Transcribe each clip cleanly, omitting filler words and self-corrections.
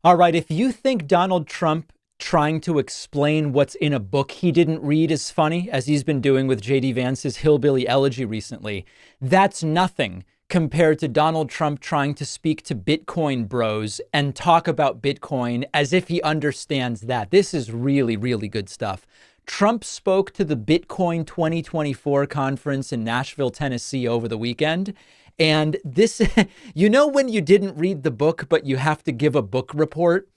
All right, if you think Donald Trump trying to explain what's in a book he didn't read is funny, as he's been doing with J.D. Vance's Hillbilly Elegy recently, that's nothing compared to Donald Trump trying to speak to Bitcoin bros and talk about Bitcoin as if he understands that. This is really, really good stuff. Trump spoke to the Bitcoin 2024 conference in Nashville, Tennessee over the weekend. And this, when you didn't read the book, but you have to give a book report,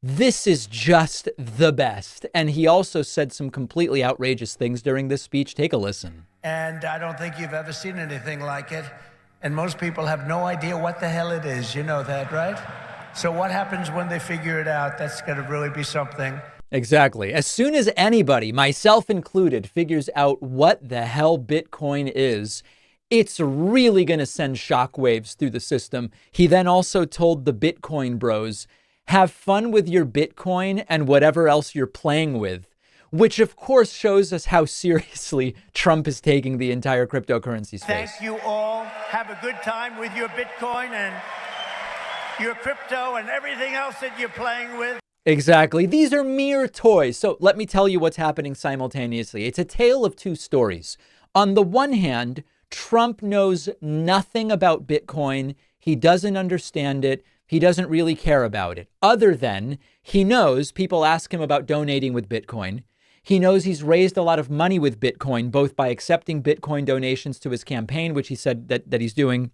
this is just the best. And he also said some completely outrageous things during this speech. Take a listen. And I don't think you've ever seen anything like it. And most people have no idea what the hell it is. You know that, right? So what happens when they figure it out? That's going to really be something. Exactly. As soon as anybody, myself included, figures out what the hell Bitcoin is, it's really going to send shockwaves through the system. He then also told the Bitcoin bros, have fun with your Bitcoin and whatever else you're playing with, which of course shows us how seriously Trump is taking the entire cryptocurrency space. Thank you all. Have a good time with your Bitcoin and your crypto and everything else that you're playing with. Exactly. These are mere toys. So let me tell you what's happening simultaneously. It's a tale of two stories. On the one hand, Trump knows nothing about Bitcoin. He doesn't understand it. He doesn't really care about it. Other than he knows people ask him about donating with Bitcoin. He knows he's raised a lot of money with Bitcoin, both by accepting Bitcoin donations to his campaign, which he said that he's doing,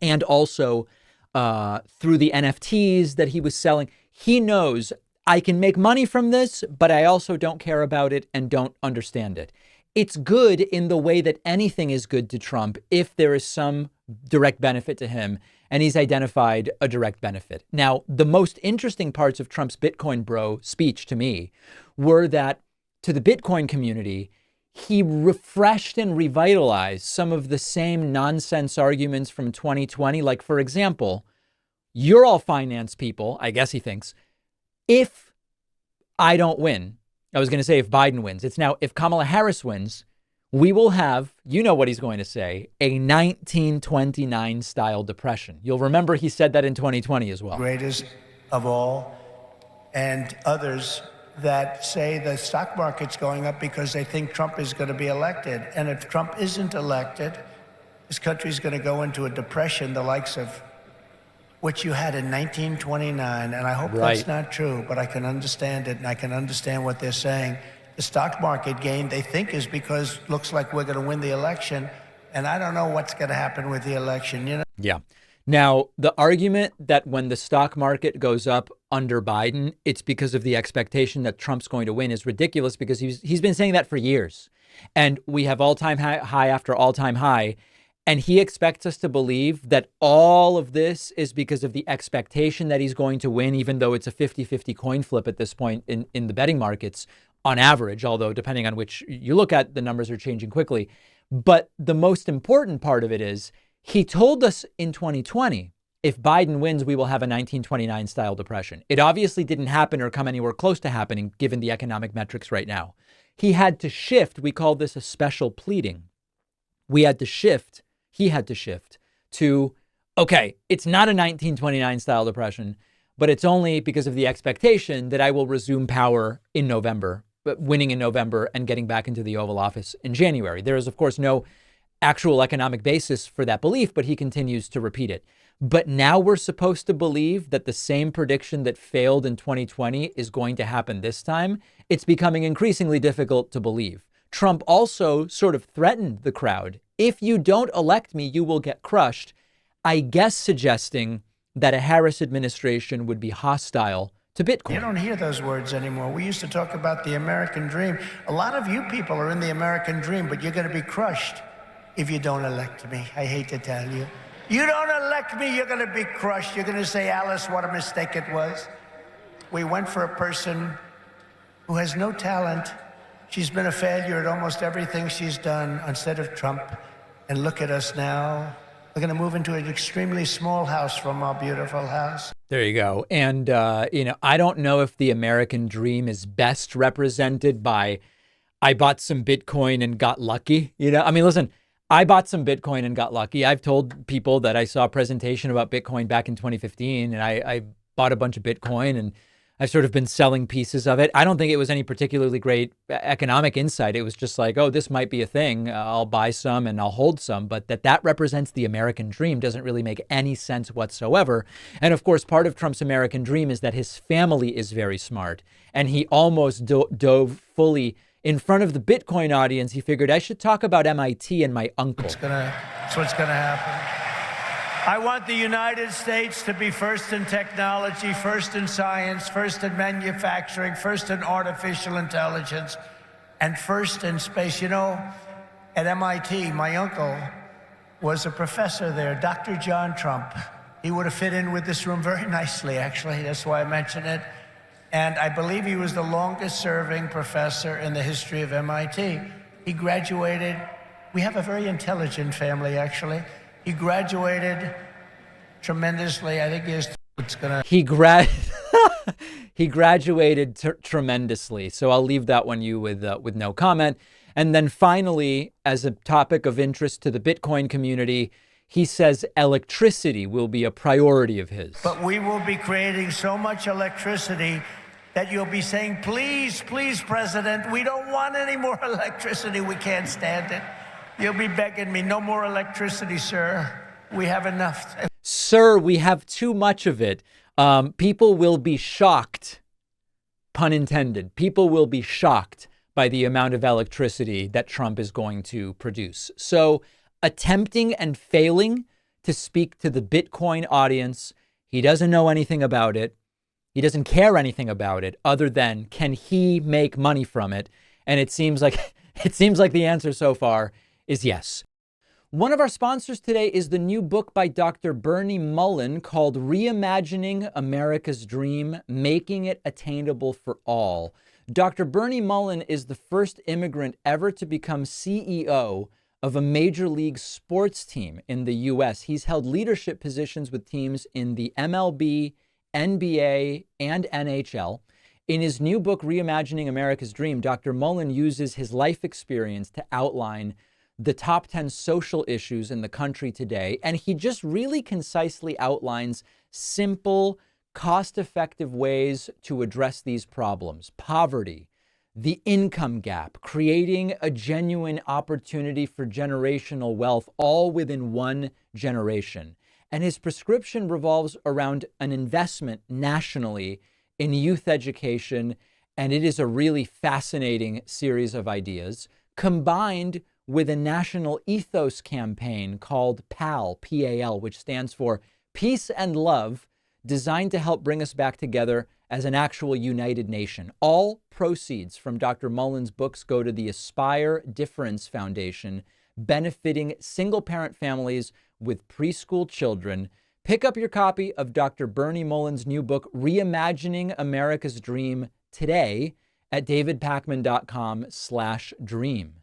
and also through the NFTs that he was selling. He knows I can make money from this, but I also don't care about it and don't understand it. It's good in the way that anything is good to Trump if there is some direct benefit to him, and he's identified a direct benefit. Now, the most interesting parts of Trump's Bitcoin bro speech to me were that to the Bitcoin community, he refreshed and revitalized some of the same nonsense arguments from 2020. Like, for example, you're all finance people, I guess he thinks, if I don't win. I was going to say if Biden wins. It's now if Kamala Harris wins, we will have, you know what he's going to say, a 1929 style depression. You'll remember he said that in 2020 as well. Greatest of all, and others that say the stock market's going up because they think Trump is going to be elected. And if Trump isn't elected, this country's going to go into a depression, the likes of which you had in 1929. And I hope that's not true, but I can understand it, and I can understand what they're saying. The stock market gain, they think, is because looks like we're going to win the election. And I don't know what's going to happen with the election, you know? Yeah. Now, the argument that when the stock market goes up under Biden, it's because of the expectation that Trump's going to win is ridiculous, because he's been saying that for years. And we have all-time high after all-time high. And he expects us to believe that all of this is because of the expectation that he's going to win, even though it's a 50-50 coin flip at this point in the betting markets on average, although depending on which you look at, the numbers are changing quickly. But the most important part of it is he told us in 2020, if Biden wins, we will have a 1929 style depression. It obviously didn't happen or come anywhere close to happening, given the economic metrics right now. He had to shift. We call this a special pleading. He had to shift to, okay, it's not a 1929 style depression, but it's only because of the expectation that I will resume power in November, but winning in November and getting back into the Oval Office in January. There is, of course, no actual economic basis for that belief, but he continues to repeat it. But now we're supposed to believe that the same prediction that failed in 2020 is going to happen this time. It's becoming increasingly difficult to believe. Trump also sort of threatened the crowd. If you don't elect me, you will get crushed. I guess suggesting that a Harris administration would be hostile to Bitcoin. You don't hear those words anymore. We used to talk about the American dream. A lot of you people are in the American dream, but you're going to be crushed if you don't elect me. I hate to tell you. You don't elect me, you're going to be crushed. You're going to say, Alice, what a mistake it was. We went for a person who has no talent. She's been a failure at almost everything she's done instead of Trump. And look at us now. We're going to move into an extremely small house from our beautiful house. There you go. And, I don't know if the American dream is best represented by, I bought some Bitcoin and got lucky. Listen, I bought some Bitcoin and got lucky. I've told people that I saw a presentation about Bitcoin back in 2015, and I bought a bunch of Bitcoin and I've sort of been selling pieces of it. I don't think it was any particularly great economic insight. It was just like, oh, this might be a thing. I'll buy some and I'll hold some. But that represents the American dream doesn't really make any sense whatsoever. And of course, part of Trump's American dream is that his family is very smart. And he almost dove fully in front of the Bitcoin audience. He figured I should talk about MIT and my uncle. That's what's going to happen. I want the United States to be first in technology, first in science, first in manufacturing, first in artificial intelligence, and first in space. You know, at MIT, my uncle was a professor there, Dr. John Trump. He would have fit in with this room very nicely, actually. That's why I mention it. And I believe he was the longest serving professor in the history of MIT. He graduated. We have a very intelligent family, actually. He graduated tremendously. I think he graduated tremendously. So I'll leave that one you with no comment. And then finally, as a topic of interest to the Bitcoin community, he says electricity will be a priority of his. But we will be creating so much electricity that you'll be saying, please, please, President, we don't want any more electricity. We can't stand it. You'll be begging me, no more electricity, sir. We have enough. Sir, we have too much of it. People will be shocked, pun intended. People will be shocked by the amount of electricity that Trump is going to produce. So attempting and failing to speak to the Bitcoin audience, he doesn't know anything about it. He doesn't care anything about it other than can he make money from it? And it seems like the answer so far is yes. One of our sponsors today is the new book by Dr. Bernie Mullen called Reimagining America's Dream, Making It Attainable for All. Dr. Bernie Mullen is the first immigrant ever to become CEO of a major league sports team in the U.S. He's held leadership positions with teams in the MLB, NBA, and NHL. In his new book, Reimagining America's Dream, Dr. Mullen uses his life experience to outline the top 10 social issues in the country today. And he just really concisely outlines simple, cost-effective ways to address these problems. Poverty, the income gap, creating a genuine opportunity for generational wealth, all within one generation. And his prescription revolves around an investment nationally in youth education. And it is a really fascinating series of ideas combined with a national ethos campaign called PAL, P-A-L, which stands for Peace and Love, designed to help bring us back together as an actual united nation. All proceeds from Dr. Mullen's books go to the Aspire Difference Foundation, benefiting single-parent families with preschool children. Pick up your copy of Dr. Bernie Mullen's new book, Reimagining America's Dream, today at davidpakman.com/dream.